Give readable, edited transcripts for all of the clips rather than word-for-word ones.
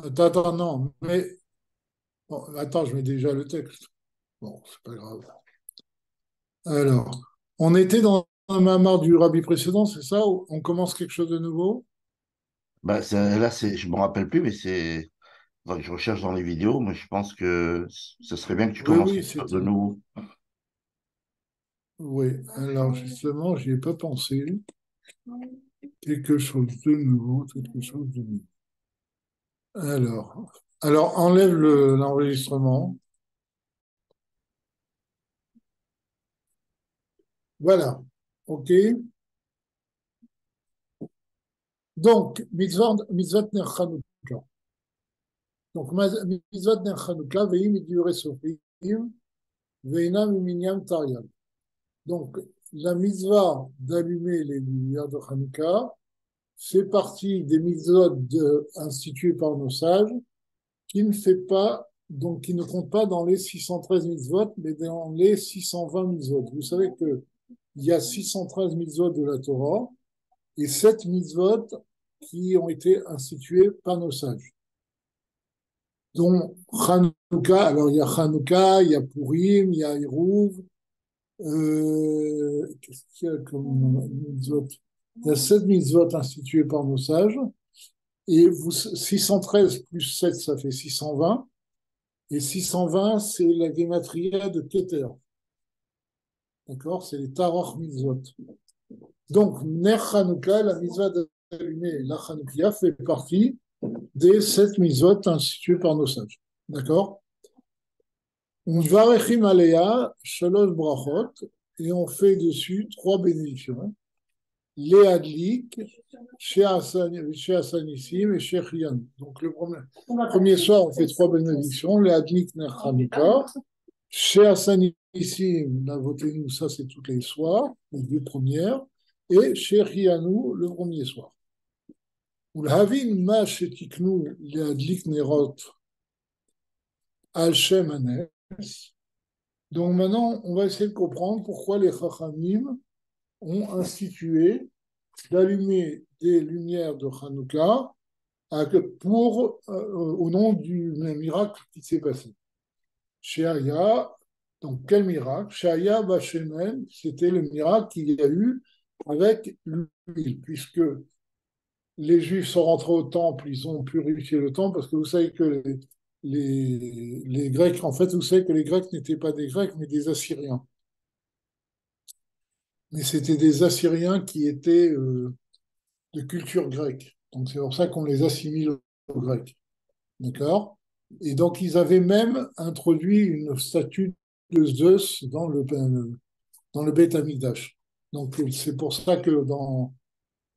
Attends, non, mais bon, attends, je mets déjà le texte. Bon, c'est pas grave. Alors, on était dans un mamar du rabbi précédent, c'est ça? Ou on commence quelque chose de nouveau? Bah, là, je me rappelle plus, mais c'est. Faudrait que je recherche dans les vidéos, mais je pense que ce serait bien que tu Oui, commences oui, quelque chose de c'était. nouveau. Oui, alors justement, j'y ai pas pensé. Quelque chose de nouveau, quelque chose de nouveau. Alors, alors enlève l'enregistrement. Voilà. OK. Donc, mitzvot ner Chanukah. Donc, mitzvot ner Chanukah, ve'im idure sofim, ve'inam minyan tariag. Donc, la mitzvah d'allumer les lumières de Hanouka fait partie des mitzvot instituées par nos sages, qui ne fait pas, donc qui ne compte pas dans les 613 mitzvot, mais dans les 620 mitzvot. Vous savez que il y a 613 mitzvot de la Torah et 7 mitzvot qui ont été instituées par nos sages. Donc, Hanouka, alors il y a Hanouka, il y a Purim, il y a Iruv, qu'est-ce qu'il y a comme mitzvot? Il y a 7 mitzvot instituées par nos sages. Et 613 plus 7, ça fait 620. Et 620, c'est la gématria de Keter. D'accord? C'est les Tarach mitzvot. Donc, Ner Chanukah, la mitzvah d'allumer la Chanukah, fait partie des 7 mitzvot instituées par nos sages. D'accord? On va rechim aleya, shalosh brachot, et on fait dessus 3 bénédictions. Léadlik, chez Hassanissim et chez Rian. Donc, le premier soir, on fait 3 bénédictions. Léadlik, Ner Hanouka. Chez Hassanissim, la Votenu, ça c'est tous les soirs, les 2 premières. Et chez Rianou, le premier soir. Ulhavin ma shetiknu léadlik nerot al Shem Hanes. Donc maintenant, on va essayer de comprendre pourquoi les Chachamim ont institué d'allumer des lumières de Hanouka au nom du miracle qui s'est passé. Chez Aya, donc quel miracle? Chez Aya Bachemen, c'était le miracle qu'il y a eu avec l'huile, puisque les Juifs sont rentrés au temple, ils ont purifié le temple, parce que vous savez que les Grecs, en fait, vous savez que les Grecs n'étaient pas des Grecs, mais des Assyriens. Mais c'était des Assyriens qui étaient de culture grecque. Donc c'est pour ça qu'on les assimile aux Grecs. D'accord? Et donc ils avaient même introduit une statue de Zeus dans le Beth Amikdash. Donc c'est pour ça que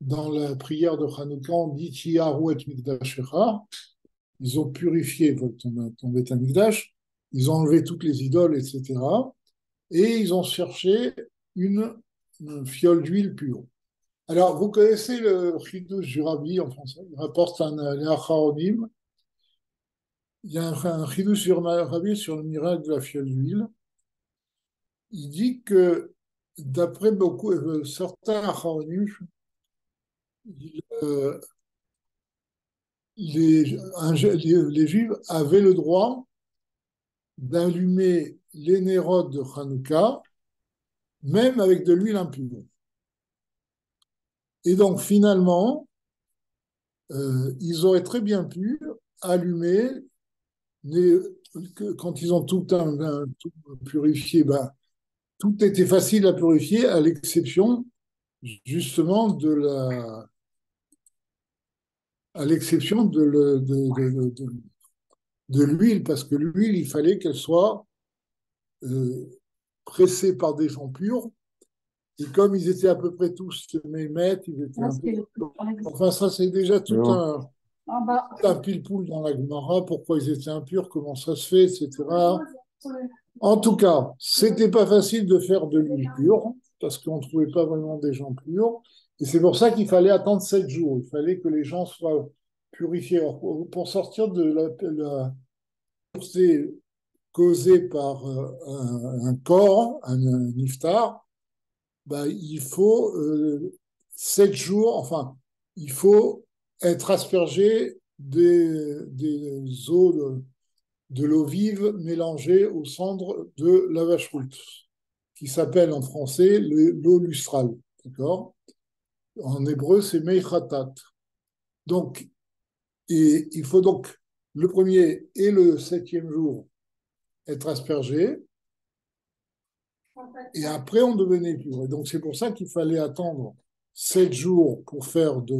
dans la prière de Hanouka, on dit Tiyahu et Mikdashecha. Ils ont purifié ton Beth Amikdash, ils ont enlevé toutes les idoles, etc. Et ils ont cherché une fiole d'huile pure. Alors, vous connaissez le Chiddush du Rabbi en français. Il rapporte les Acharonim. Il y a un Chiddush sur Rabbi sur le miracle de la fiole d'huile. Il dit que, d'après certains Acharonim, euh, les Juifs avaient le droit d'allumer les nérodes de Hanouka, même avec de l'huile impure. Et donc, finalement, ils auraient très bien pu allumer les, quand ils ont tout purifié, ben, tout était facile à purifier à l'exception justement à l'exception de l'huile, parce que l'huile, il fallait qu'elle soit euh, pressés par des gens purs. Et comme ils étaient à peu près tous mémètes, ils étaient un peu... Enfin, ça, c'est déjà tout un pile-poule dans la Gemara, pourquoi ils étaient impurs, comment ça se fait, etc. En tout cas, c'était pas facile de faire de l'huile pure, parce qu'on ne trouvait pas vraiment des gens purs. Et c'est pour ça qu'il fallait attendre 7 jours. Il fallait que les gens soient purifiés. Alors, pour sortir de la pureté causée par un corps, un iftar, ben, il faut 7 jours, enfin, il faut être aspergé des eaux de l'eau vive mélangée aux cendres de la vache rousse, qui s'appelle en français l'eau lustrale. D'accord? En hébreu, c'est meichatat. Donc, et il faut donc le premier et le septième jour être aspergé, et après on devenait pur. Et donc c'est pour ça qu'il fallait attendre 7 jours pour faire de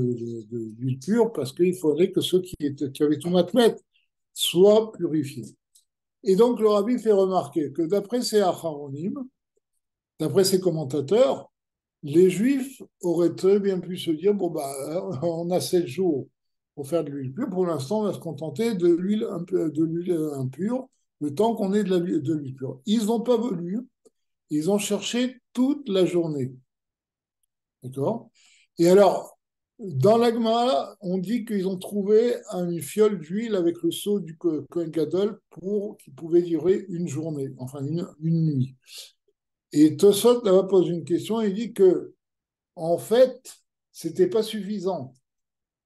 l'huile pure, parce qu'il faudrait que ceux qui avaient tout matmet soient purifiés. Et donc le rabbi fait remarquer que d'après ces acharonim, d'après ces commentateurs, les Juifs auraient très bien pu se dire, bon, bah, on a 7 jours pour faire de l'huile pure, pour l'instant, on va se contenter de l'huile impure, le temps qu'on ait de l'huile pure. Ils n'ont pas voulu, ils ont cherché toute la journée. D'accord? Et alors, dans l'Agma, on dit qu'ils ont trouvé une fiole d'huile avec le seau du Kohen Gadol qui pouvait durer une journée, enfin une nuit. Et Tosot là-bas pose une question, il dit que en fait, c'était pas suffisant.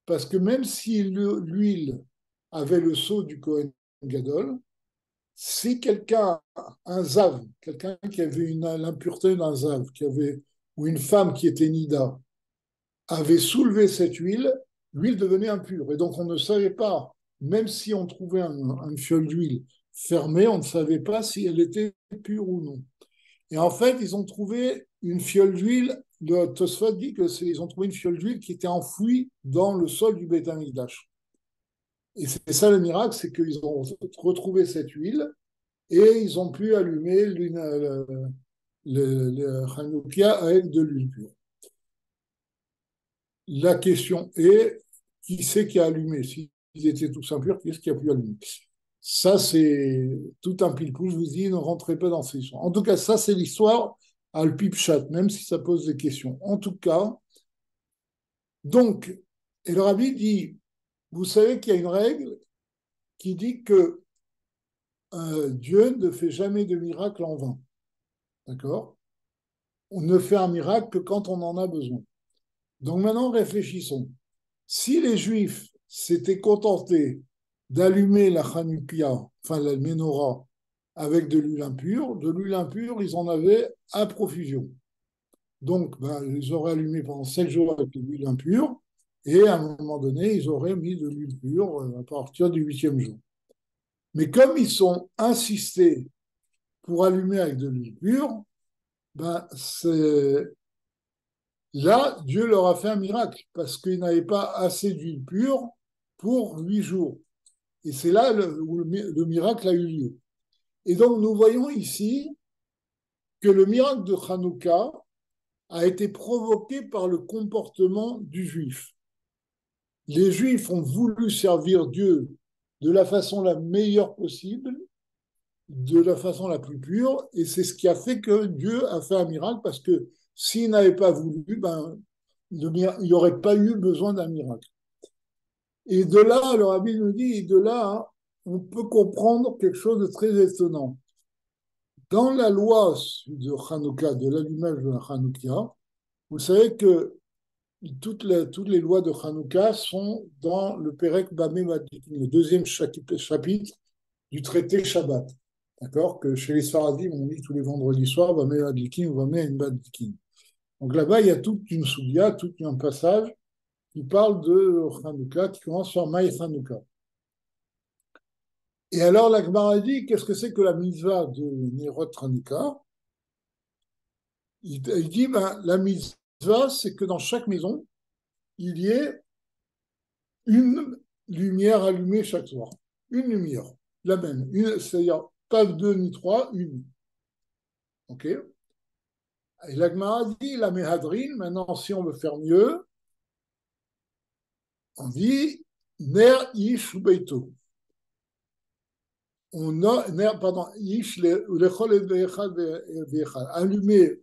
Parce que même si l'huile avait le sceau du Kohen Gadol, si quelqu'un, un Zav, quelqu'un qui avait l'impureté d'un Zav, ou une femme qui était Nida, avait soulevé cette huile, l'huile devenait impure. Et donc on ne savait pas, même si on trouvait une fiole d'huile fermée, on ne savait pas si elle était pure ou non. Et en fait, ils ont trouvé une fiole d'huile. Le Tosfot dit qu'ils ont trouvé une fiole d'huile qui était enfouie dans le sol du Beth Amikdash. Et c'est ça le miracle, c'est qu'ils ont retrouvé cette huile et ils ont pu allumer le Hanoukia avec de l'huile pure. La question est, qui c'est qui a allumé? S'ils étaient tous impurs, qui est-ce qui a pu allumer? Ça, c'est tout un pile-pouce. Je vous dis, ne rentrez pas dans ces histoires. En tout cas, ça, c'est l'histoire à le pipchat, même si ça pose des questions. En tout cas, donc, et le rabbi dit, vous savez qu'il y a une règle qui dit que Dieu ne fait jamais de miracle en vain. D'accord? On ne fait un miracle que quand on en a besoin. Donc maintenant, réfléchissons. Si les Juifs s'étaient contentés d'allumer la Hanoukia, enfin la menorah, avec de l'huile impure, ils en avaient à profusion. Donc, ben, ils auraient allumé pendant 7 jours avec de l'huile impure, et à un moment donné, ils auraient mis de l'huile pure à partir du 8e jour. Mais comme ils sont insistés pour allumer avec de l'huile pure, ben, là, Dieu leur a fait un miracle, parce qu'ils n'avaient pas assez d'huile pure pour 8 jours. Et c'est là où le miracle a eu lieu. Et donc, nous voyons ici que le miracle de Hanouka a été provoqué par le comportement du juif. Les juifs ont voulu servir Dieu de la façon la meilleure possible, de la façon la plus pure, et c'est ce qui a fait que Dieu a fait un miracle, parce que s'il n'avait pas voulu, ben, il n'y aurait pas eu besoin d'un miracle. Et de là, le rabbi nous dit, et de là, on peut comprendre quelque chose de très étonnant. Dans la loi de Hanouka, de l'allumage de la Hanouka, vous savez que toutes les lois de Hanouka sont dans le Perek Bameh Madlikin, le deuxième chapitre du traité Shabbat. D'accord? Que chez les Sfaradim, on lit tous les vendredis soirs Bameh Madlikin ou Bameh Madlikin. Donc là-bas, il y a toute une soudia, tout un passage qui parle de Hanouka, qui commence par Maï Hanouka. Et alors, la Gemara dit, qu'est-ce que c'est que la mitzvah de Nerot Hanouka? Il dit, ben, la mitzvah, c'est que dans chaque maison, il y ait une lumière allumée chaque soir. Une lumière, la même. C'est-à-dire pas deux ni trois, une. OK? Et la Gemara dit, la Mehadrin, maintenant, si on veut faire mieux, on dit Ner Ish Beito. On a, ner, pardon, Ish Lechol Vechad. Allumer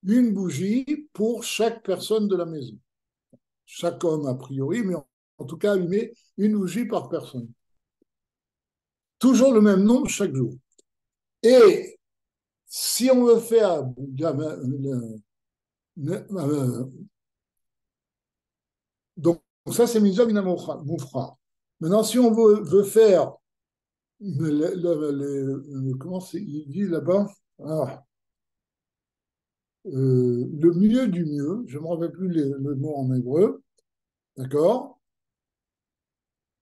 une bougie pour chaque personne de la maison. Chaque homme, a priori, mais en tout cas, allumer une bougie par personne. Toujours le même nombre chaque jour. Et si on veut faire donc ça c'est mitzvah mina moufra. Maintenant, si on veut faire, comment il dit là-bas? Ah, le mieux du mieux, je ne me rappelle plus le mot en hébreu, d'accord?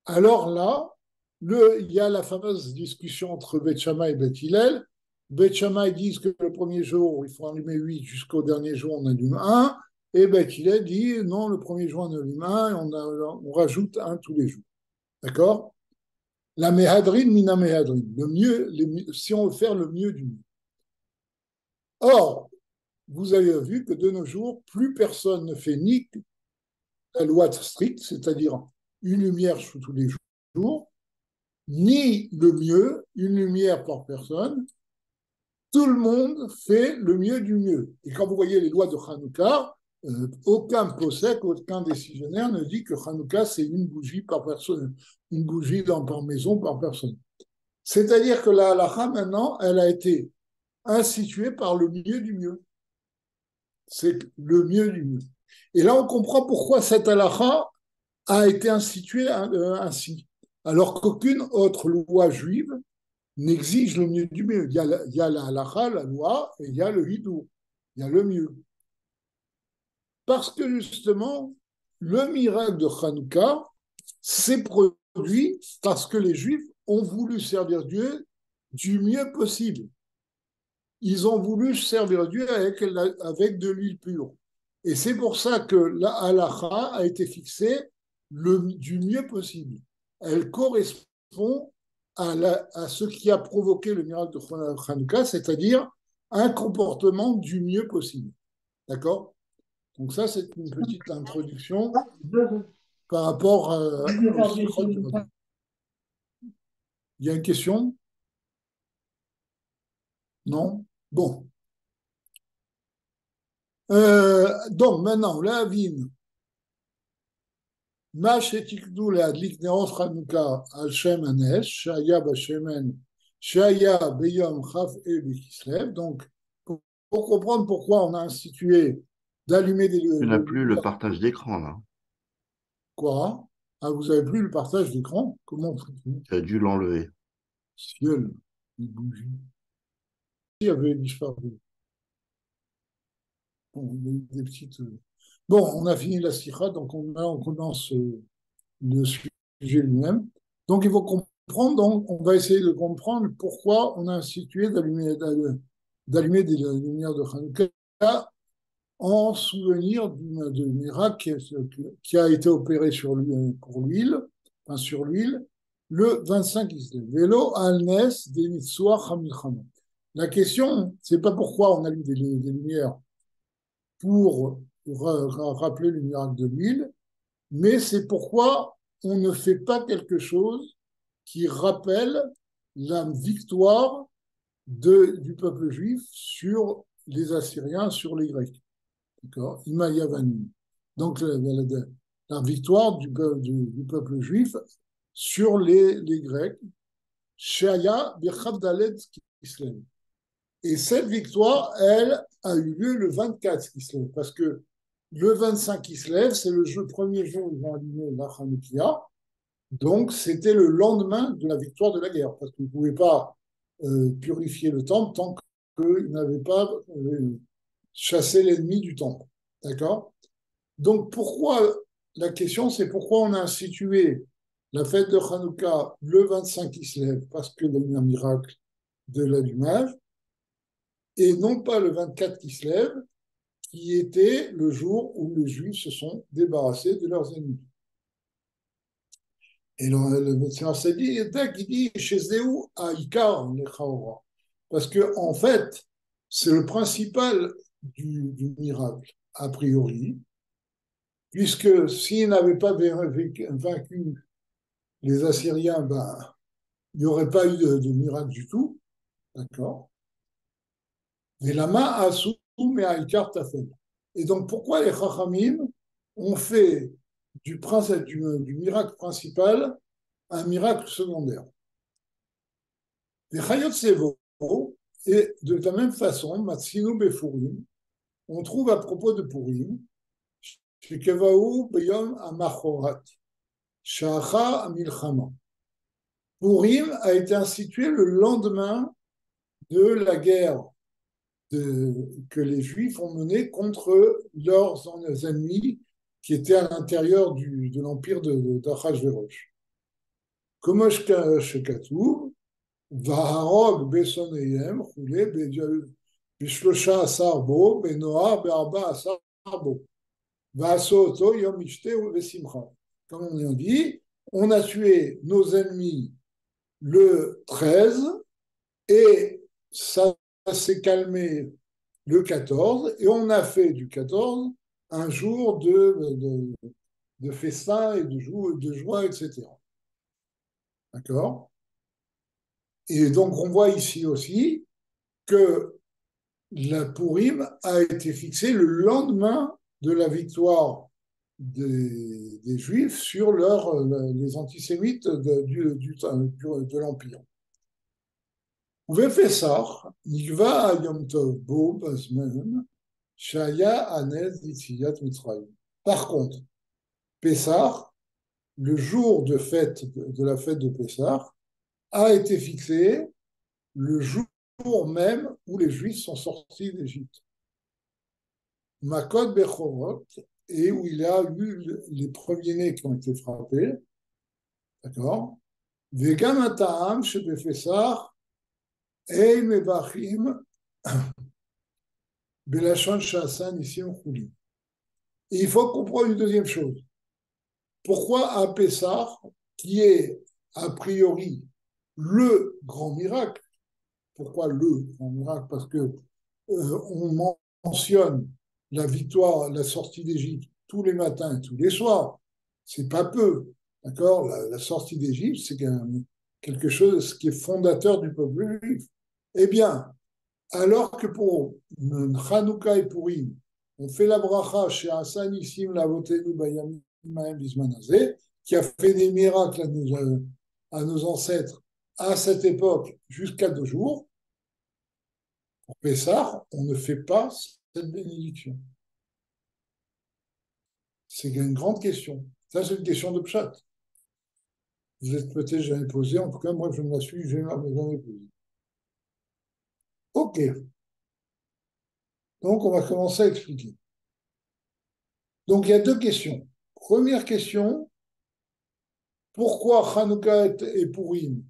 Alors là, il y a la fameuse discussion entre Beth Shammai et Beth Hillel. Beth Shammai disent que le premier jour, il faut allumer 8, jusqu'au dernier jour, on allume un. Et Beth Hillel dit non, le premier jour, on allume un, et on rajoute un tous les jours. D'accord? La Mehadrin, Mina Mehadrin. Le mieux, si on veut faire le mieux du mieux. Or, vous avez vu que de nos jours, plus personne ne fait ni la loi stricte, c'est-à-dire une lumière sous tous les jours, ni le mieux, une lumière par personne. Tout le monde fait le mieux du mieux. Et quand vous voyez les lois de Hanouka, aucun possède, aucun décisionnaire ne dit que Hanouka, c'est une bougie par personne, une bougie par maison par personne. C'est-à-dire que la halakha, maintenant, elle a été instituée par le mieux du mieux. C'est le mieux du mieux. Et là, on comprend pourquoi cette halakha a été instituée ainsi, alors qu'aucune autre loi juive n'exige le mieux du mieux. Il y a la halakha, la loi, et il y a le hidou, il y a le mieux. Parce que justement, le miracle de Hanouka s'est produit parce que les Juifs ont voulu servir Dieu du mieux possible. Ils ont voulu servir Dieu avec de l'huile pure. Et c'est pour ça que la halakha a été fixée du mieux possible. Elle correspond à ce qui a provoqué le miracle de Hanouka, c'est-à-dire un comportement du mieux possible. D'accord? Donc ça, c'est une petite introduction par rapport au Sikhot du Rabbin. Il y a une question? Non? Bon. Donc maintenant, la Avine, מה שתקדו להדליק נרות חנוכה על שם הנס, שהיה בשמן, שהיה ביום כ"ה בכסלו. Donc, pour comprendre pourquoi on a institué d'allumer Tu n'as plus le partage d'écran, là. Quoi? Ah, vous avez plus le partage d'écran? Comment faites-vous? Tu as dû l'enlever. Ciel, les bougies. Il y avait disparu. Bon, il y a eu des petites. Bon, on a fini la sikha, donc on commence le sujet lui-même. Donc, il faut comprendre, donc, on va essayer de comprendre pourquoi on a institué d'allumer des lumières de Hanouka en souvenir du miracle qui a été opéré pour l'huile, enfin sur l'huile, le 25 Kislev. Vélo al-Nes des Mitzvah Hamilchama. La question, c'est pas pourquoi on allume des lumières pour rappeler le miracle de l'huile, mais c'est pourquoi on ne fait pas quelque chose qui rappelle la victoire du peuple juif sur les Assyriens, sur les Grecs. D'accord? Imayavani. Donc, la victoire du peuple juif sur les Grecs. Shaya Bechavdalet Kislev. Et cette victoire, elle, a eu lieu le 24 Kislev, parce que le 25 Kislev, c'est le premier jour où ils vont allumer la Hanoukia. Donc, c'était le lendemain de la victoire de la guerre, parce qu'ils ne pouvaient pas purifier le temple tant qu'ils n'avaient pas chassé l'ennemi du temple. D'accord? Donc, la question, c'est pourquoi on a institué la fête de Hanouka le 25 Kislev, parce qu'il y a eu un miracle de l'allumage, et non pas le 24 Kislev, qui était le jour où les Juifs se sont débarrassés de leurs ennemis. Et le médecin s'est dit, il dit, chez Zéou, à Ikar, parce que en fait, c'est le principal du miracle, a priori, puisque s'ils n'avaient pas vaincu les Assyriens, ben, il n'y aurait pas eu de miracle du tout, d'accord? Mais la main a sous, mais à Ikar Tafel. Et donc, pourquoi les Chachamim ont fait du miracle principal un miracle secondaire? Les Chayot Sevo, et de la même façon, Matsinu Befurim, on trouve à propos de Purim, chez Kevaou Beyom Amachorat, Shachar Milchama. Purim a été institué le lendemain de la guerre que les Juifs ont menée contre leurs ennemis qui étaient à l'intérieur de l'empire d'Achashverosh. Comme Shekatu, Vaharog Besoneyem, Roulé, Bishlosha Asarbo, Benoa, Bearba Asarbo, Vasoto, Yom Ishte ou Vesimcha. Comme on dit, on a tué nos ennemis le 13 et ça s'est calmé le 14 et on a fait du 14 un jour de festin et de joie, etc. D'accord. Et donc on voit ici aussi que la Purim a été fixée le lendemain de la victoire des Juifs sur les antisémites de l'Empire. ובפסח נקבע היום טוב בו בזמן שהיה הנס ליציאת מצרים. Par contre, Pessah, le jour de la fête de Pessah, a été fixé le jour même où les Juifs sont sortis d'Égypte. Makot Bechorot, et où il y a eu les premiers-nés qui ont été frappés, d'accord? Vegam Ataam shebepessah Ei Mevachim Belachon Shassan Nissim Chouli. Et il faut comprendre une deuxième chose. Pourquoi à Pessah, qui est a priori le grand miracle, pourquoi le grand miracle? Parce que on mentionne la victoire, la sortie d'Égypte tous les matins et tous les soirs. C'est pas peu, d'accord? La sortie d'Égypte, c'est quelque chose qui est fondateur du peuple juif. Eh bien, alors que pour Hanouka et Purim, on fait la bracha chez Hassan Issim Lavotenu Bayamim Bismanazé, qui a fait des miracles à nos ancêtres à cette époque jusqu'à 2 jours, pour Pessah, on ne fait pas cette bénédiction. C'est une grande question. Ça, c'est une question de pshat. Vous êtes peut-être jamais posé, en tout cas, moi, je me la suis jamais posée. Ok. Donc, on va commencer à expliquer. Donc, il y a 2 questions. Première question, pourquoi Hanouka et Purim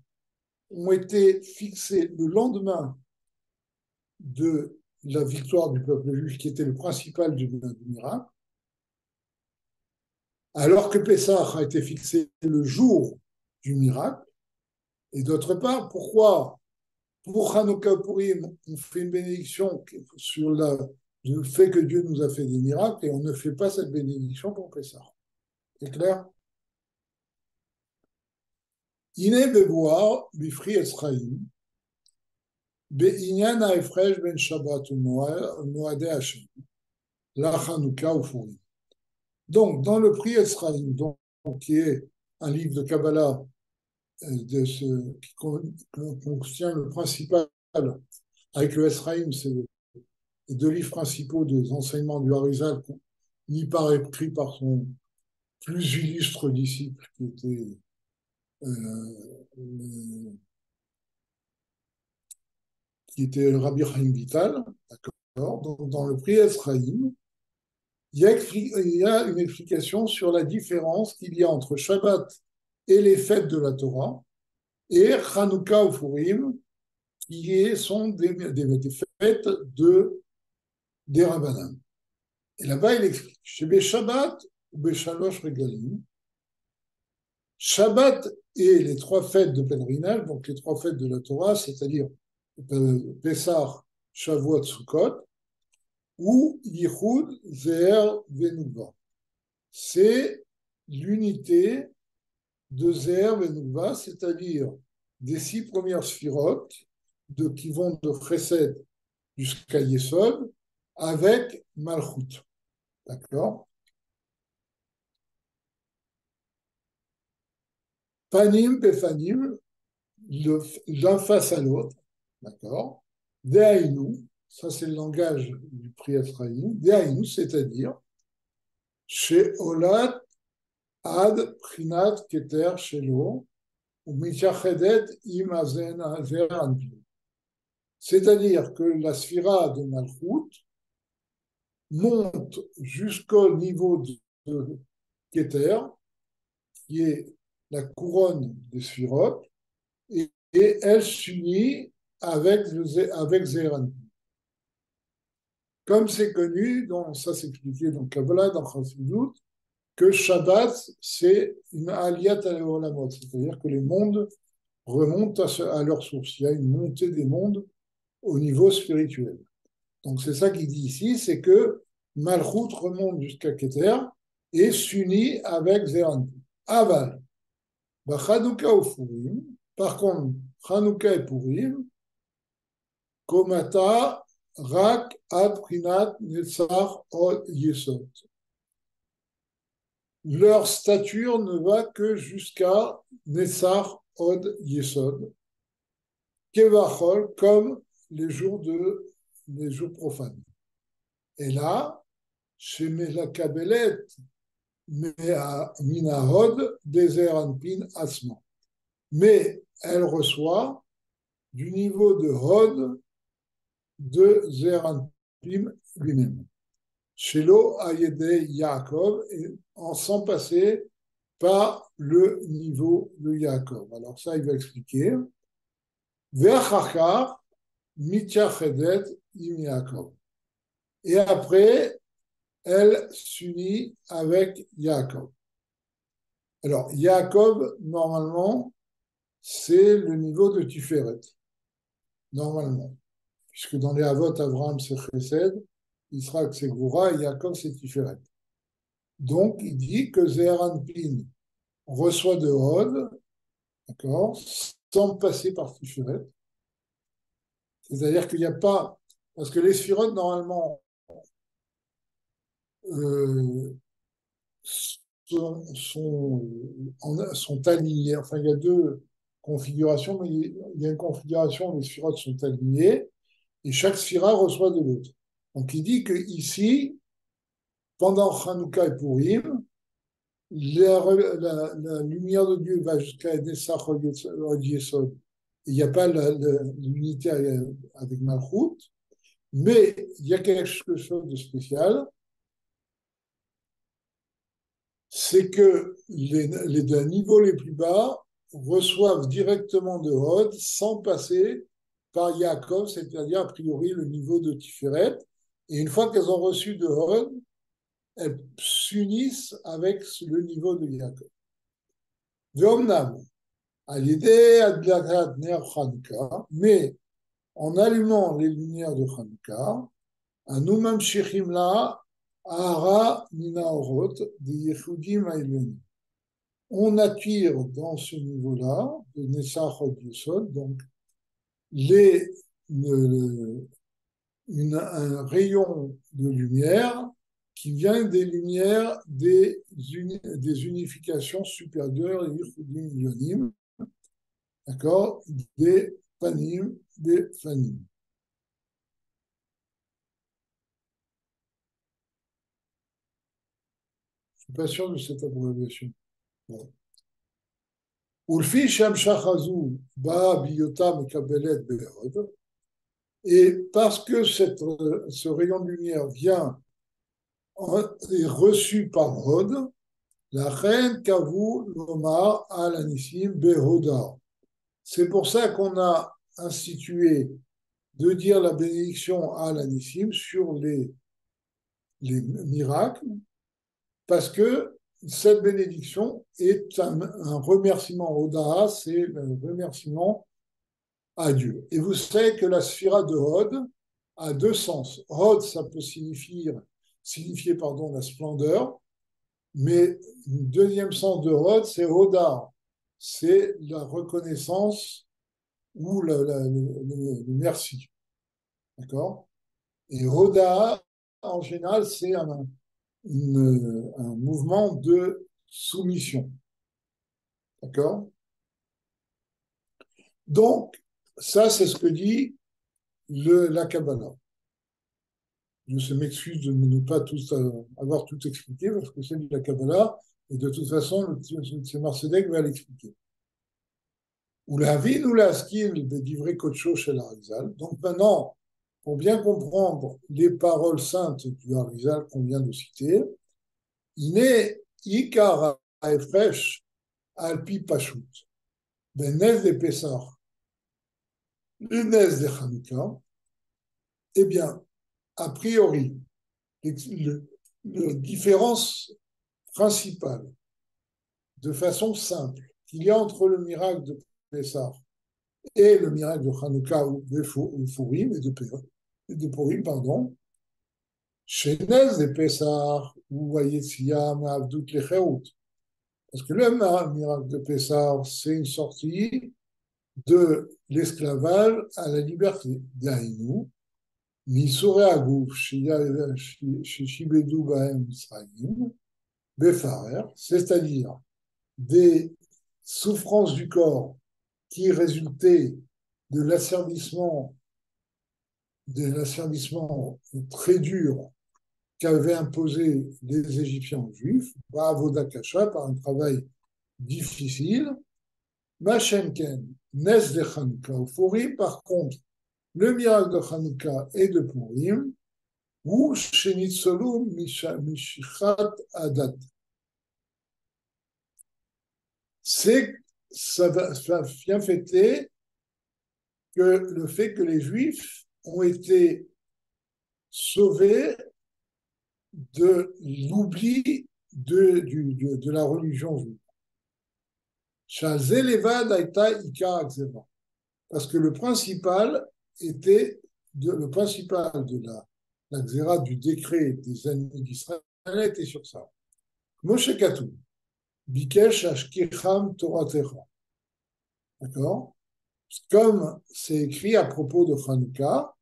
ont été fixés le lendemain de la victoire du peuple juif, qui était le principal du miracle, alors que Pessah a été fixé le jour du miracle. Et d'autre part, pourquoi pour Hanouka Purim, on fait une bénédiction sur le fait que Dieu nous a fait des miracles et on ne fait pas cette bénédiction pour Pessah. C'est clair? Iné bevoar bifri esraïm be'inyan ha'efresh ben Shabbat u'moadei Hashem la Hanouka ou Purim. Donc, dans le Pri Esraïm, qui est un livre de Kabbalah qui contient le principal, avec le Esraïm, c'est les 2 livres principaux des enseignements du Harizal, mis par écrit par son plus illustre disciple, qui était Rabbi Chaim Vital, d'accord. Donc, dans le Pri Esraïm, il y a une explication sur la différence qu'il y a entre Shabbat et les fêtes de la Torah et Hanouka ou Purim, qui sont des fêtes des Rabbanan. Et là-bas, il explique Shebe Shabbat ou Beshalosh Regalim. Shabbat et les 3 fêtes de pèlerinage, donc les 3 fêtes de la Torah, c'est-à-dire Pessah, Shavuot, Sukkot, ou Yichud, Zeher, Venouva. C'est l'unité de Zeher, Venouva, c'est-à-dire des 6 premières sphirotes qui vont de Chesed jusqu'à Yesod avec Malchut. D'accord? Panim, Pefanim, l'un face à l'autre. D'accord? Dehainu, ça c'est le langage du Pri Esraïm. Dehainu, c'est-à-dire chez Olat ad prinat keter shelo ou mityachedet im azen aver anpin. C'est-à-dire que la sphira de Malchut monte jusqu'au niveau de Keter, qui est la couronne des sphirotes, et elle s'unit avec Zeranpin. Comme c'est connu, ça c'est expliqué dans Kabbalah, dans Chassidut, que Shabbat, c'est une aliyat al-olamot, c'est-à-dire que les mondes remontent à leur source. Il y a une montée des mondes au niveau spirituel. Donc c'est ça qu'il dit ici, c'est que Malchut remonte jusqu'à Keter et s'unit avec Zeranpin. Aval, Chanukah ou Purim, par contre, Chanukah et Purim, Komata, Rak, Ad, Prinat, Netzach, Od, Yesod. Leur stature ne va que jusqu'à Netzach, Od, Yesod. Kevachol, comme les jours profanes. Et là, chez Melakabelet, Minahod, Dezeranpin, Asma. Mais elle reçoit du niveau de Hod de Zeranpin lui-même. Shelo Ayede Yaakov, sans passer par le niveau de Yaakov. Alors ça, il va expliquer. Ve'achachar mityachedet im Yaakov. Et après, elle s'unit avec Yaakov. Alors, Yaakov, normalement, c'est le niveau de Tiferet. Normalement. Puisque dans les Avot, Avraham, c'est Chesed, Israël, c'est Goura, et Yaakov, c'est Tiferet. Donc, il dit que Zeranpin reçoit de Hod, d'accord, sans passer par Tiferet. C'est-à-dire qu'il n'y a pas. Parce que les Sphirot, normalement, sont alignés. Enfin, il y a deux configurations, mais il y a une configuration où les sphirotes sont alignées et chaque sphira reçoit de l'autre. Donc, il dit qu'ici, pendant Hanouka et Purim, la lumière de Dieu va jusqu'à Nessach Od Yesod. Il n'y a pas l'unité avec Malchut, mais il y a quelque chose de spécial. C'est que les deux niveaux les plus bas reçoivent directement de Hod sans passer par Yaakov, c'est-à-dire a priori le niveau de Tiferet. Et une fois qu'elles ont reçu de Hod, elles s'unissent avec le niveau de Yaakov. Ve'omnam, à l'idée adlakat ner Chanukah, mais en allumant les lumières de Chanukah, anu mamshichim la Ahara Minaorot de Yehudim Aïleni. On attire dans ce niveau-là, de Nessach Od Yesod, donc un rayon de lumière qui vient des lumières des unifications supérieures, les Yehudim Yonim, d'accord, des Panim, des Fanim. Je ne suis pas sûr de cette abréviation. Bon. Et parce que ce rayon de lumière est reçu par Hod, la reine Kavu Lomar al-Anissim Behoda. C'est pour ça qu'on a institué de dire la bénédiction à l'Anissim sur les miracles, parce que cette bénédiction est un remerciement. Oda, c'est le remerciement à Dieu. Et vous savez que la sphira de Hod a deux sens. Hod, ça peut signifier la splendeur, mais le deuxième sens de Hod, c'est Hoda, c'est la reconnaissance ou le merci. D'accord? Et Hoda, en général, c'est un mouvement de soumission. D'accord? Donc, ça, c'est ce que dit la Kabbalah. Je m'excuse de ne pas tous avoir tout expliqué, parce que c'est de la Kabbalah, Et de toute façon, le Tzemar Tzedek va l'expliquer. Ou la vie, ou la skill de Divrei Kocho chez l'Arizal. Donc maintenant, pour bien comprendre les paroles saintes du Arizal qu'on vient de citer, il est Ikar Efresh Alpi Pashut, Ben Nes de Pessah, le Nes de Hanouka. Eh bien, a priori, la différence principale, de façon simple, qu'il y a entre le miracle de Pessah et le miracle de Hanouka ou de Purim, et de Purim, pardon, chez Nez et Pessah, ou Vayetziam, Avdout Lecherout. Parce que le miracle de Pessah, c'est une sortie de l'esclavage à la liberté. D'Aïnou, Misore Agouf, Shibedou Bahem Israël, Befarer, c'est-à-dire des souffrances du corps qui résultaient de l'asservissement très dur qu'avaient imposé les Égyptiens juifs, Avoda-Kasha, par un travail difficile. Machenken, Nes de Hanouka ou Purim, par contre, le miracle de Hanouka et de Purim, ou Shenitzolu Mishichat Adat. Ça vient fêter que le fait que les Juifs ont été sauvés de l'oubli de la religion juive. Parce que le principal de la xéra du décret des ennemis d'Israël était sur ça. Moshe Katou, Bikesh Ashkicham Toratecha. D'accord? Comme c'est écrit à propos de Hanouka,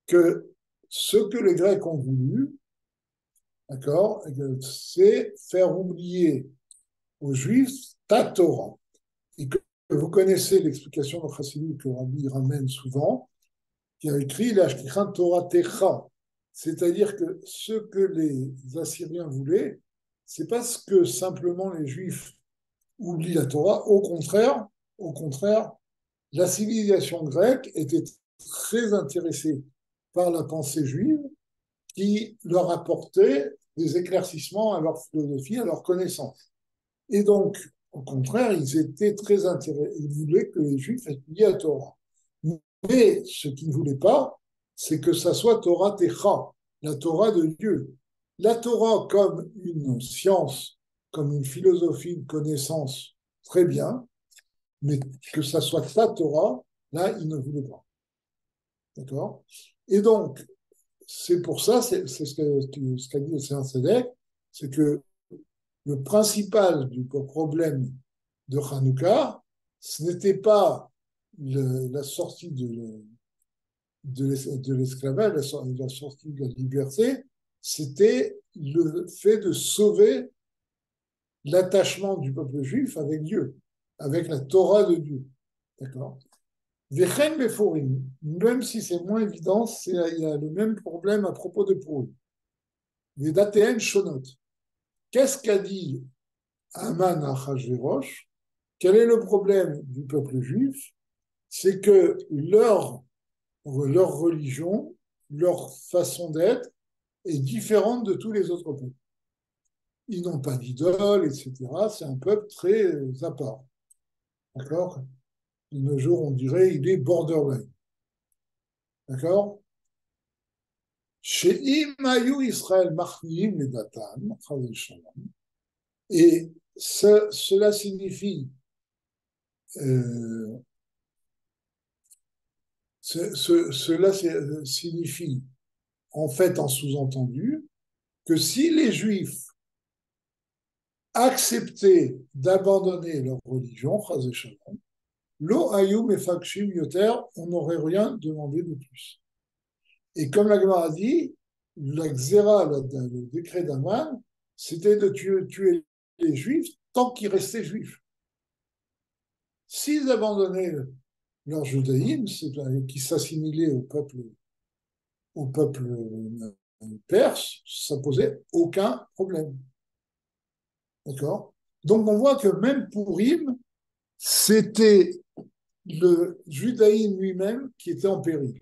que ce que les Grecs ont voulu, d'accord, c'est faire oublier aux Juifs ta Torah. Et que vous connaissez l'explication de Chassidut que Rabbi ramène souvent, qui a écrit l'Ashkichan Torah Techa. C'est-à-dire que ce que les Assyriens voulaient, c'est pas ce que simplement les Juifs oublient la Torah. Au contraire, la civilisation grecque était très intéressée par la pensée juive qui leur apportait des éclaircissements à leur philosophie, à leur connaissance. Et donc, au contraire, ils étaient très intéressés, ils voulaient que les Juifs étudient la Torah. Mais ce qu'ils ne voulaient pas, c'est que ça soit Torah Techa, la Torah de Dieu. La Torah comme une science, comme une philosophie, une connaissance, très bien, mais que ça soit sa Torah, là, ils ne voulaient pas. D'accord? Et donc, c'est pour ça, c'est ce qu'a dit le Seigneur Sédek, c'est que le principal du problème de Hanouka, ce n'était pas la sortie de l'esclavage, la sortie de la liberté, c'était le fait de sauver l'attachement du peuple juif avec Dieu, avec la Torah de Dieu. D'accord? Vechen Beforim, même si c'est moins évident, il y a le même problème à propos de Purim. Les datéennes shonot. Qu'est-ce qu'a dit Haman à Achashverosh? Quel est le problème du peuple juif? C'est que leur religion, leur façon d'être est différente de tous les autres peuples. Ils n'ont pas d'idole, etc. C'est un peuple très à part. D'accord? De nos jours, on dirait il est borderline. D'accord? Chez Imayu Israël Machniim et Datan, et cela signifie euh, cela signifie en fait en sous-entendu que si les Juifs acceptaient d'abandonner leur religion, lo ayum et fakshim yoter, on n'aurait rien demandé de plus. Et comme la Gemara a dit, la xéra, le décret d'Aman, c'était de tuer les Juifs tant qu'ils restaient Juifs. S'ils abandonnaient leur judaïsme, qui s'assimilait au peuple perse, ça posait aucun problème. D'accord? Donc on voit que même pour Purim, c'était le judaïsme lui-même qui était en péril.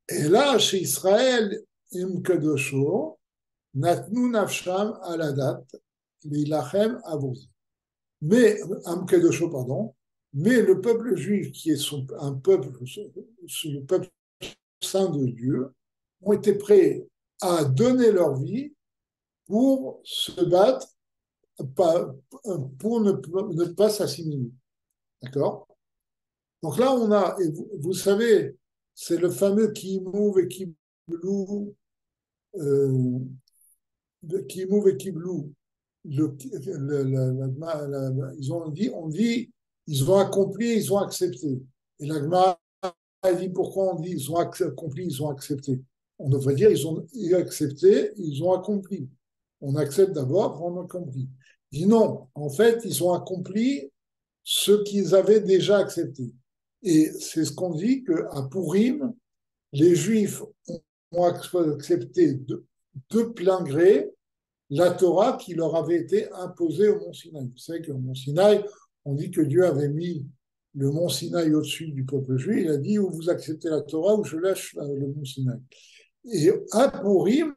Et là, chez Israël, im kadosho, natnu nafsham aladat, leilachem avos. Mais, am kadosho, pardon, mais le peuple juif, qui est un peuple, le peuple saint de Dieu, ont été prêts à donner leur vie pour se battre, pour ne pas s'assimiler. D'accord? Donc là, on a, et vous savez, c'est le fameux qui move et qui blue, euh, qui move et qui blue. Ils ont dit, on dit, ils ont accompli, ils ont accepté. Et la Gemara a dit pourquoi on dit ils ont accompli, ils ont accepté. On devrait dire ils ont accepté, ils ont accompli. On accepte d'abord, on a accompli. Il dit non, en fait, ils ont accompli ce qu'ils avaient déjà accepté. Et c'est ce qu'on dit qu'à Purim, les Juifs ont accepté de plein gré la Torah qui leur avait été imposée au mont Sinaï. Vous savez qu'au mont Sinaï, on dit que Dieu avait mis le mont Sinaï au-dessus du peuple juif. Il a dit ou vous acceptez la Torah ou je lâche le mont Sinaï. Et à Purim,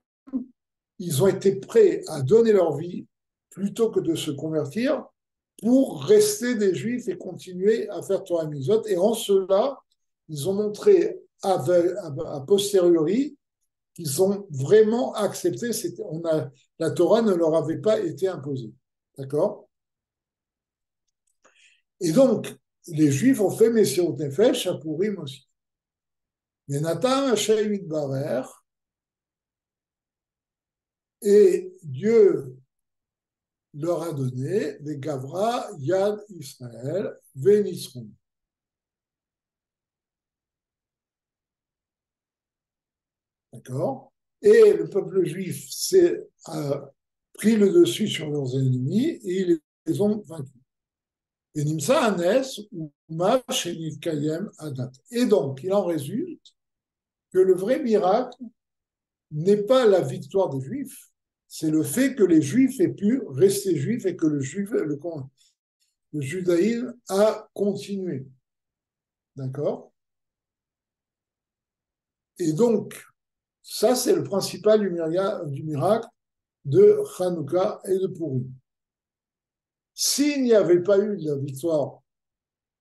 ils ont été prêts à donner leur vie plutôt que de se convertir pour rester des Juifs et continuer à faire Torah Mitzvot. Et en cela, ils ont montré a posteriori qu'ils ont vraiment accepté. La Torah ne leur avait pas été imposée. D'accord? Et donc, les Juifs ont fait Messirut Nefesh à Purim aussi. Mais Nathan Hashem Barer, et Dieu leur a donné des Gavra Yad Israël Venisrum. D'accord? Et le peuple juif a pris le dessus sur leurs ennemis et ils les ont vaincus. Et Nimsa Anes ou Sheniv Kayem Adat. Et donc, il en résulte que le vrai miracle n'est pas la victoire des Juifs, c'est le fait que les Juifs aient pu rester juifs et que le judaïsme a continué. D'accord? Et donc, ça, c'est le principal du miracle de Hanouka et de Purim. S'il n'y avait pas eu la victoire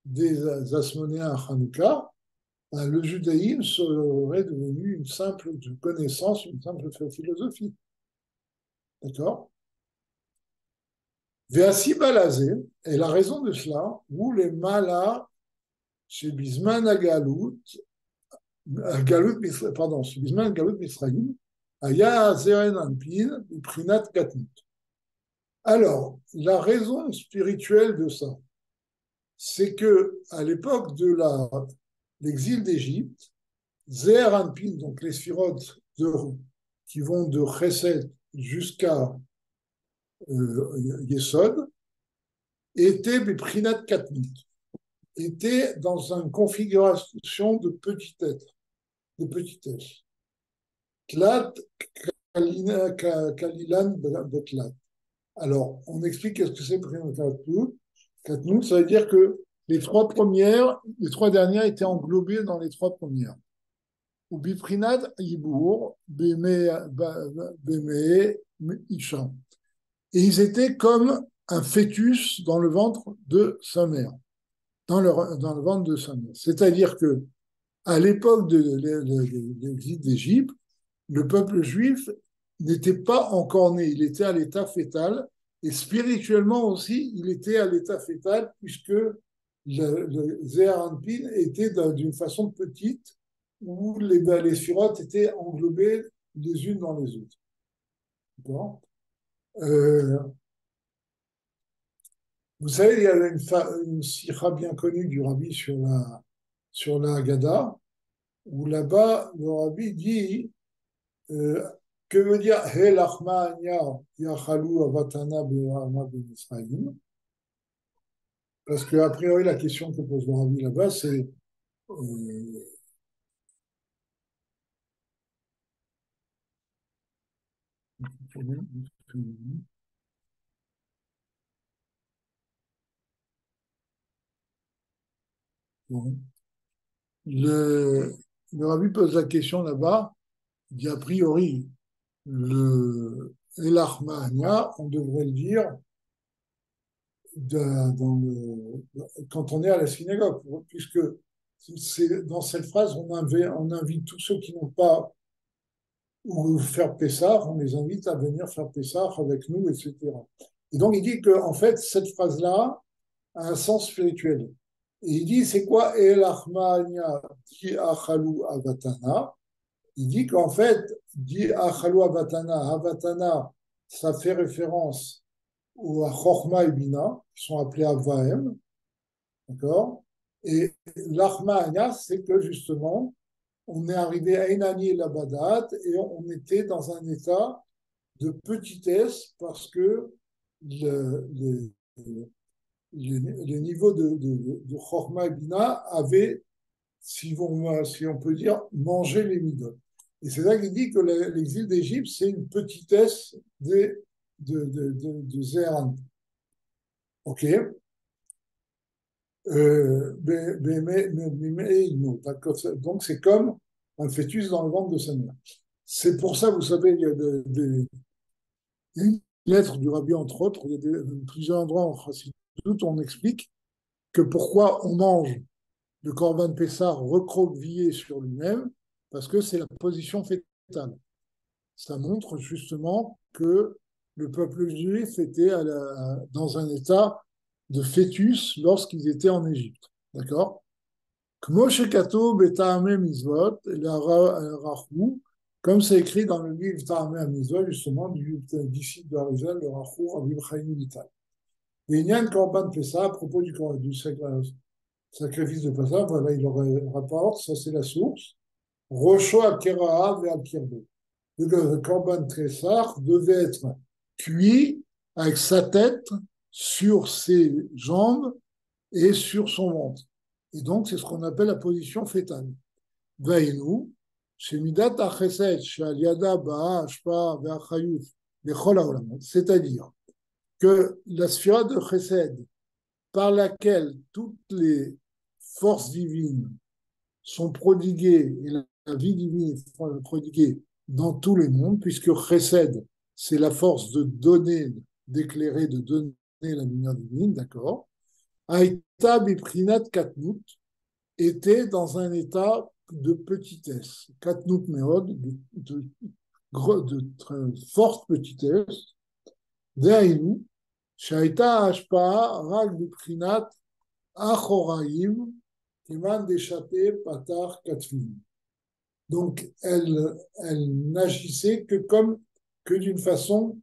des Asmonéens à Hanouka, ben, le judaïsme serait devenu une simple connaissance, une simple philosophie. D'accord? Ve'asibalazé, et la raison de cela, où les malas chez Bisman Agalut, pardon, chez Bisman Galut Misraïm, Aya Zeren Anpin, Prinat Katnut. Alors, la raison spirituelle de ça, c'est que à l'époque de l'exil d'Égypte, Zeher Anpin, donc les sphirotes qui vont de Chesed jusqu'à Yesod, étaient Beprinat Katnut, étaient dans une configuration de petit être, de petitesse. Tlat Kalilan Betlat. Alors, on explique qu'est-ce que c'est Prinat Katnut. Katnut, ça veut dire que les trois dernières étaient englobées dans les trois premières. Ou Biprinat Yibour, Beme Isha. Et ils étaient comme un fœtus dans le ventre de sa mère, dans le ventre de sa mère. C'est-à-dire que à l'époque de l'exil d'Égypte, le peuple juif n'était pas encore né, il était à l'état fœtal, et spirituellement aussi, il était à l'état fœtal, puisque le Zéharanpin était d'une façon petite, où les surotes étaient englobées les unes dans les autres. D'accord. Vous savez, il y avait une sikha bien connue du rabbi sur la Haggadah, où là-bas, le rabbi dit que veut dire He lachma anya yachalu avatana be'ama be'Misraïm. Parce qu'a priori, la question que pose le rabbi là-bas, c'est Bon. Le, le rabbi pose la question là-bas, il dit a priori, le Elachmania, on devrait le dire quand on est à la synagogue, puisque dans cette phrase, on invite tous ceux qui n'ont pas ou faire Pessah, on les invite à venir faire Pessah avec nous, etc. Et donc il dit que en fait, cette phrase-là a un sens spirituel. Et il dit, c'est quoi El Achmania di Achalu Avatana? Il dit qu'en fait, di Achalu Avatana, Avatana, ça fait référence ou à Chochma et Bina, qui sont appelés Avahem, d'accord? Et l'Achmania, c'est que justement, on est arrivé à Enani et Labadat et on était dans un état de petitesse parce que le niveau de Chochma et Bina avait, si on peut dire, mangé les Midot. Et c'est là qu'il dit que l'exil d'Égypte, c'est une petitesse de Zéran. OK. Donc, c'est comme un fœtus dans le ventre de sa mère. C'est pour ça, vous savez, il y a une lettre du rabbi, entre autres, il y a plusieurs endroits en Chassidut où on explique que pourquoi on mange le Corban Pessah recroquevillé sur lui-même, parce que c'est la position fétale. Ça montre justement que le peuple juif était dans un état de fœtus lorsqu'ils étaient en Égypte. D'accord? Comme c'est écrit dans le livre Ta'amei Mitzvot, justement, du disciple de Harizal, le Rachou, Rabbi Chaim Vital. Et il y a un Corban Pessah à propos du sacrifice de Pessah, voilà, il le rapporte, ça c'est la source. Rocho al-Kera'a ve al-Kirbo. Le Corban Pessah devait être cuit avec sa tête sur ses jambes et sur son ventre. Et donc, c'est ce qu'on appelle la position fétale. Vaïnou, chez Midat HaChesed, chez Aliada, Ba'a, Ashpa, Ve'achayut, Bechol HaOlamot, c'est-à-dire que la sphira de Chesed, par laquelle toutes les forces divines sont prodiguées, et la vie divine est prodiguée dans tous les mondes, puisque Chesed, c'est la force de donner, d'éclairer, de donner la lumière divine, d'accord? Aïta Biprinat Katnout était dans un état de petitesse, Katnout Meod, de très forte petitesse, Dehaïnou, Shaïta Ashpa Rag Biprinat Achoraïm, Kiman Deshaté Patar Katfin. Donc, elle n'agissait que d'une façon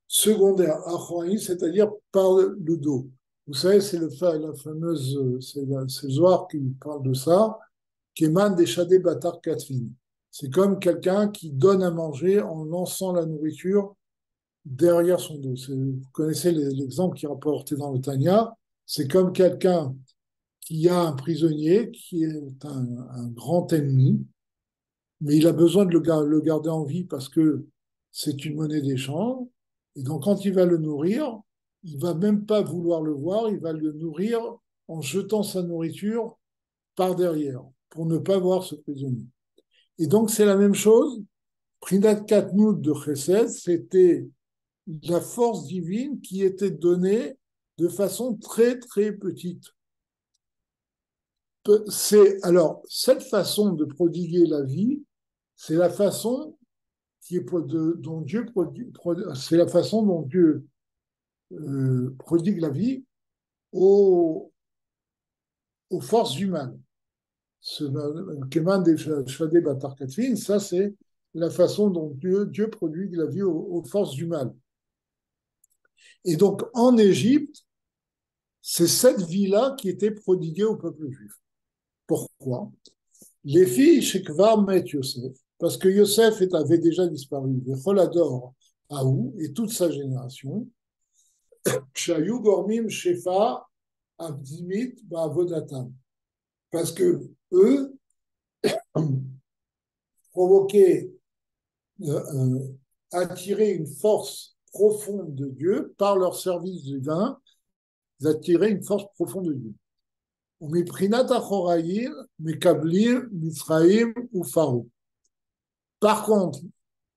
secondaire, achoraïm, c'est-à-dire par le dos. Vous savez, c'est la fameuse, c'est Zohar qui parle de ça, qui émane des Shadé Batar Katvin. C'est comme quelqu'un qui donne à manger en lançant la nourriture derrière son dos. Vous connaissez l'exemple qui est rapporté dans le Tanya. C'est comme quelqu'un qui a un prisonnier qui est un grand ennemi, mais il a besoin de le garder en vie parce que c'est une monnaie d'échange. Et donc, quand il va le nourrir, il va même pas vouloir le voir, il va le nourrir en jetant sa nourriture par derrière pour ne pas voir ce prisonnier. Et donc, c'est la même chose. Prinat Katnout de Chesed, c'était la force divine qui était donnée de façon très, très petite. Alors, cette façon de prodiguer la vie, c'est la façon dont Dieu c'est la façon dont Dieu prodigue la vie aux forces humaines. Ce Keman des Shadé Batar Katvin, ça c'est la façon dont Dieu prodigue la vie aux forces du mal. Et donc en Égypte, c'est cette vie-là qui était prodiguée au peuple juif. Pourquoi? Les filles chez Kvar Met Yosef, parce que Yosef avait déjà disparu, les Cholador, Aou et toute sa génération, Chayu Gormim Shefa Abdimit Ba'avodatam. Parce que eux provoquaient attirer une force profonde de Dieu par leur service divin, ils attiraient une force profonde de Dieu. Par contre,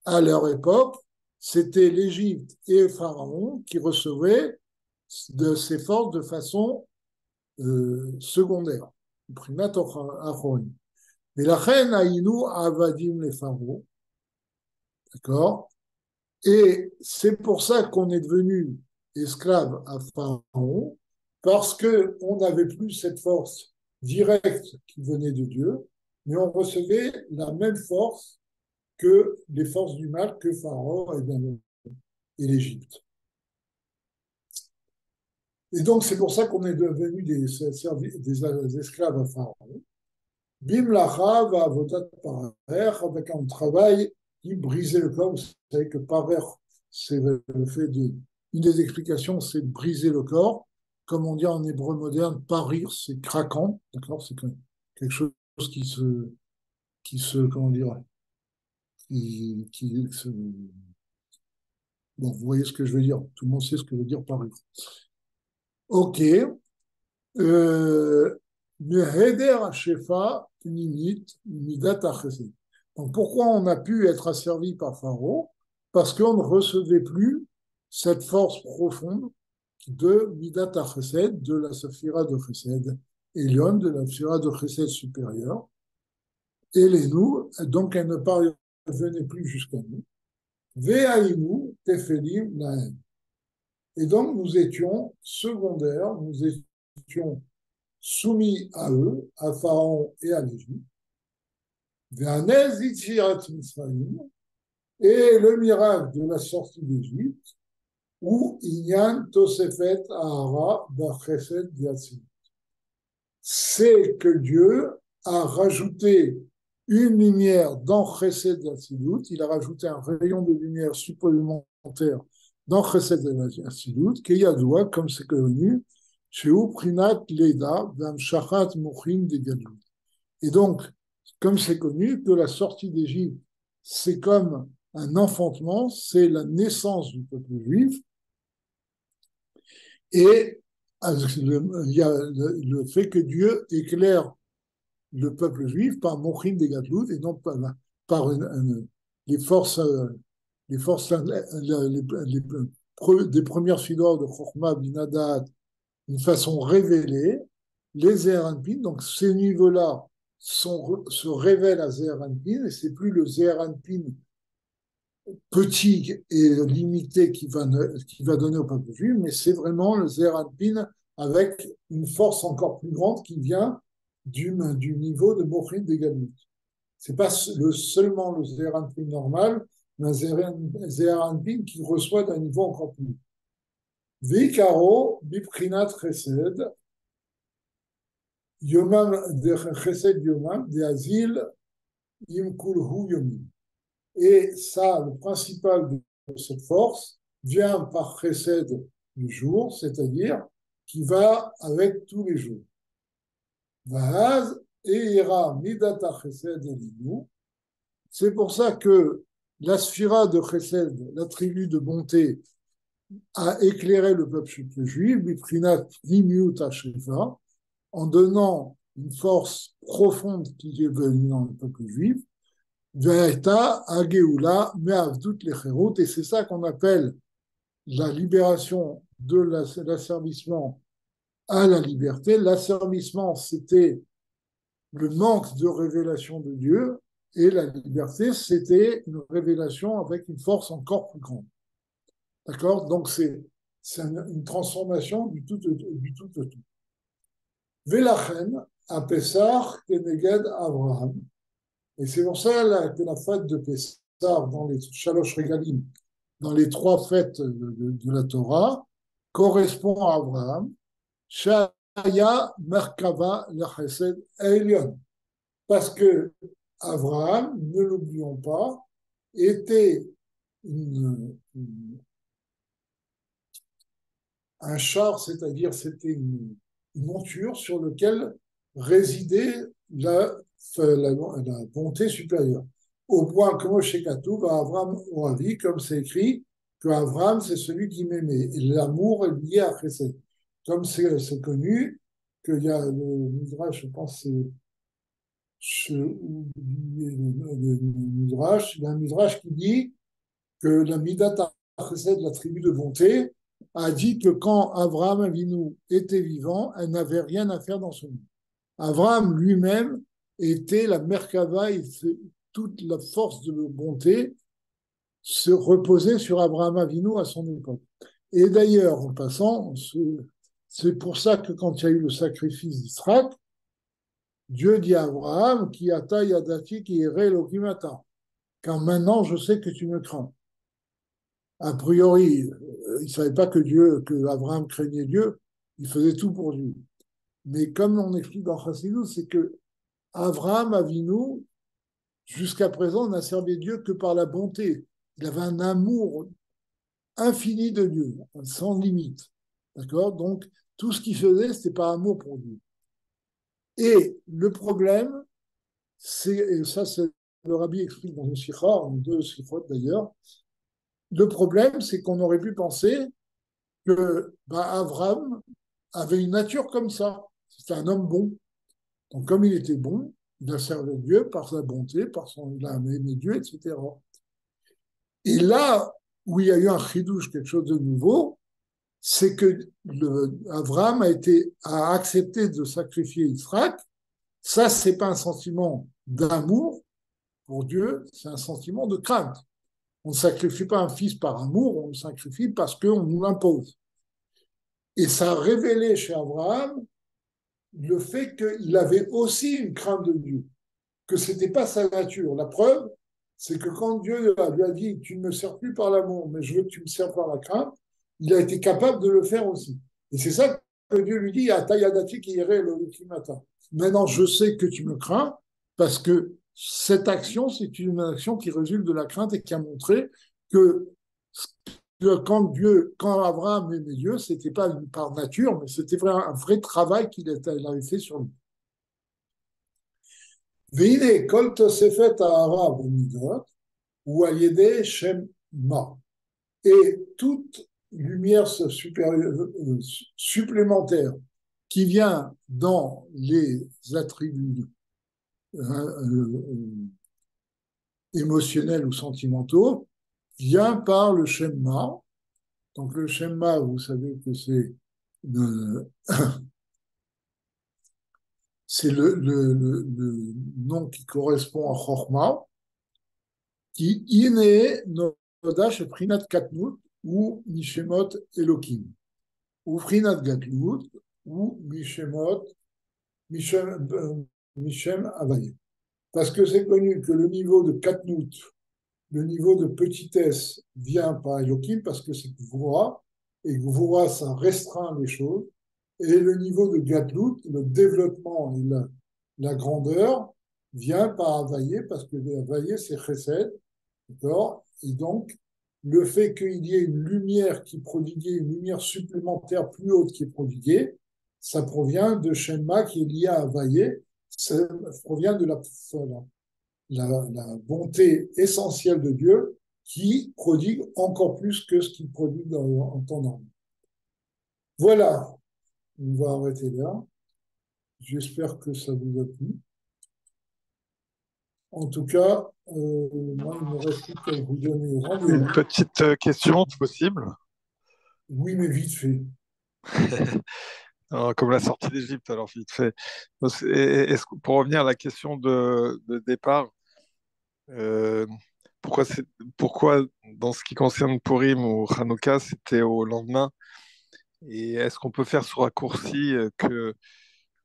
à leur époque, c'était l'Égypte et le Pharaon qui recevaient de ces forces de façon secondaire. Mais la reine Aïnou Avadim les Pharaons, d'accord. Et c'est pour ça qu'on est devenu esclave à Pharaon, parce qu'on n'avait plus cette force directe qui venait de Dieu, mais on recevait la même force que les forces du mal que Pharaon et l'Égypte. Et donc, c'est pour ça qu'on est devenu des esclaves à Pharaon. Bim lacha va avodat parer, avec un travail qui brisait le corps. Vous savez que parer, c'est le fait de. Une des explications, c'est de briser le corps. Comme on dit en hébreu moderne, parir, c'est craquant. D'accord. C'est quelque chose qui se, comment dire, qui se. Bon, vous voyez ce que je veux dire. Tout le monde sait ce que veut dire parir. Ok. Heder Shefa Nimit Midat Achesed. Donc pourquoi on a pu être asservi par Pharaon? Parce qu'on ne recevait plus cette force profonde de Midat Achesed, de la Saphira de Chesed, Elion, de la Saphira de Chesed supérieure, et les nous, donc elle ne parvenait plus jusqu'à nous. Ve'aïmu Tefelim Lahem. Et donc nous étions secondaires, nous étions soumis à eux, à Pharaon et à l'Égypte. Et le miracle de la sortie d'Égypte, où Inyan Tosefet Ahara Bachesed Yatsin. C'est que Dieu a rajouté une lumière dans Chesed Yatzilut, il a rajouté un rayon de lumière supplémentaire dans Chesed Yatzilut, qui Yadoua, comme c'est connu, chez Uprinat Leda, Shachat Mochin de Gadlut. Et donc, comme c'est connu, que la sortie d'Égypte, c'est comme un enfantement, c'est la naissance du peuple juif. Et il y a le fait que Dieu éclaire le peuple juif par Mochin de Gadlut et non par les forces, des premières figures de Chokhmah, Binadat, d'une façon révélée, les Zéranpin, donc ces niveaux-là se révèlent à Zéranpin, et c'est plus le Zéranpin petit et limité qui va donner au peuple juif, mais c'est vraiment le Zéranpin avec une force encore plus grande qui vient du niveau de Mochin des Galut. C'est pas seulement le Zéranpin normal, mais un Zéranpin qui reçoit d'un niveau encore plus. Vikaro, Biprinat Chesed, Yomam de Chesed Yomam, de Azil, Yimkulhu Yomim. Et ça, le principal de cette force vient par Chesed du jour, c'est-à-dire qui va avec tous les jours. Vahaz Eira Midata Chesed Elinu. C'est pour ça que la sphira de Chesed, l'attribut de bonté, a éclairé le peuple juif, Biprinat Nimiut Hasheva, en donnant une force profonde qui est venue dans le peuple juif, Ve'eta Ageula Me'avdut Lecherut, et c'est ça qu'on appelle la libération de l'asservissement à la liberté. L'asservissement, c'était le manque de révélation de Dieu, et la liberté, c'était une révélation avec une force encore plus grande. D'accord? Donc, c'est une transformation du tout au tout. Velachen, à Pessah, Keneged Abraham. Et c'est pour ça que la fête de Pessah, dans les Shalosh Regalim, dans les trois fêtes de la Torah, correspond à Abraham. Shaya Merkava Lechesed Elion. Parce que Abraham, ne l'oublions pas, était un char, c'est-à-dire c'était une monture sur laquelle résidait la bonté supérieure. au point, comme chez Katoub, à Avram Oavi, comme c'est écrit, que Avram, c'est celui qui m'aimait. Et l'amour est lié à Chesed. Comme c'est connu, qu'il y a le Midrash, je pense, c'est je oublié le Midrash, il y a un Midrash qui dit que la Midat Chesed, la tribu de bonté, a dit que quand Abraham Avinu était vivant, elle n'avait rien à faire dans ce monde. Abraham lui-même était la Merkava, toute la force de bonté se reposait sur Abraham Avinu à son époque. Et d'ailleurs, en passant, c'est pour ça que quand il y a eu le sacrifice d'Israël, Dieu dit à Abraham, qui ata yadati qui irait l'okimata, car maintenant je sais que tu me crains. A priori, il ne savait pas que Abraham craignait Dieu, il faisait tout pour Dieu. Mais comme on explique dans Chassidut, c'est que Abraham Avinu, jusqu'à présent, n'a servi Dieu que par la bonté. Il avait un amour infini de Dieu, sans limite. D'accord? Donc, tout ce qu'il faisait, c'était par amour pour Dieu. Et le problème, et ça, c'est le rabbi explique dans une sikha, en deux sikhot d'ailleurs, le problème, c'est qu'on aurait pu penser que Avram avait une nature comme ça. C'était un homme bon. Donc, comme il était bon, il a servi Dieu par sa bonté, il a aimé Dieu, etc. Et là où il y a eu un chidouche, quelque chose de nouveau, c'est que Avram a accepté de sacrifier Israël. Ça, c'est pas un sentiment d'amour pour Dieu, c'est un sentiment de crainte. On ne sacrifie pas un fils par amour, on le sacrifie parce qu'on nous l'impose. Et ça a révélé chez Abraham le fait qu'il avait aussi une crainte de Dieu, que ce n'était pas sa nature. La preuve, c'est que quand Dieu lui a dit tu ne me sers plus par l'amour, mais je veux que tu me sers par la crainte, il a été capable de le faire aussi. Et c'est ça que Dieu lui dit à Tayadati qui irait le Kimata. Maintenant, je sais que tu me crains parce que cette action, c'est une action qui résulte de la crainte et qui a montré que quand Abraham aimait Dieu, c'était pas par nature, mais c'était un vrai travail qu'il avait fait sur lui. והנה כל תוספת אהבה במידות ou על ידי Shem Ma. Et toute lumière supplémentaire qui vient dans les attributs émotionnels ou sentimentaux vient par le Shem Ma. Donc le Shem Ma, vous savez que c'est le nom qui correspond à Chochma, qui iné nodash prinat katnut ou mishemot elokim, ou prinat gatlut ou mishem avaye. Parce que c'est connu que le niveau de katnut, le niveau de petitesse vient par Elohim parce que c'est Gvura, et Gvura, ça restreint les choses. Et le niveau de Gatlut, le développement et la grandeur, vient par Availlé, parce que Availlé, c'est Chesed, d'accord? Et donc, le fait qu'il y ait une lumière qui prodiguait, une lumière supplémentaire plus haute qui est prodiguée, ça provient de Shema qui est lié à Availlé, ça provient de la bonté essentielle de Dieu qui prodigue encore plus que ce qu'il produit en temps normal. Voilà, on va arrêter là. J'espère que ça vous a plu. En tout cas, moi, il me reste plus qu'à vous donner Une rendez-vous. petite question possible. Oui, mais vite fait. Alors, comme la sortie d'Égypte, alors vite fait. Pour revenir à la question de départ, euh, pourquoi, pourquoi dans ce qui concerne Purim ou Hanouka, c'était au lendemain? Et est-ce qu'on peut faire ce raccourci que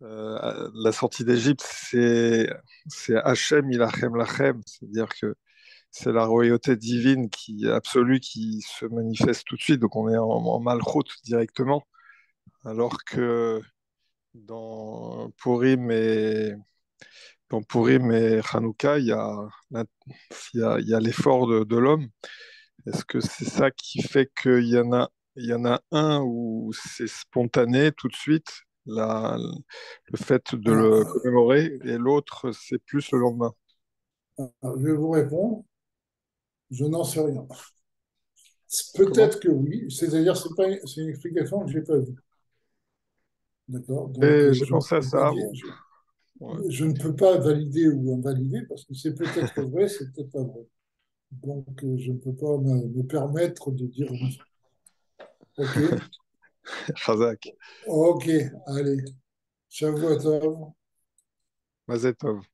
la sortie d'Égypte, c'est Hachem Ilachem Lachem, c'est-à-dire que c'est la royauté divine absolue qui se manifeste tout de suite, donc on est en Malchut directement, alors que dans Purim et, dans Purim et Hanouka, il y a l'effort de l'homme. Est-ce que c'est ça qui fait il y en a un où c'est spontané tout de suite, le fait de le Alors, commémorer, et l'autre, c'est plus le lendemain? Alors, je vais vous répondre, je n'en sais rien. Comment? Peut-être que oui, c'est-à-dire c'est une explication que je n'ai pas vue. D'accord? Donc, Et j'ai pensé à ça. Bon, ouais. je ne peux pas valider ou invalider parce que c'est peut-être vrai, c'est peut-être pas vrai. Donc, je ne peux pas me permettre de dire non. OK? Chazak, OK, allez. Shavuot tov. Mazel Tov.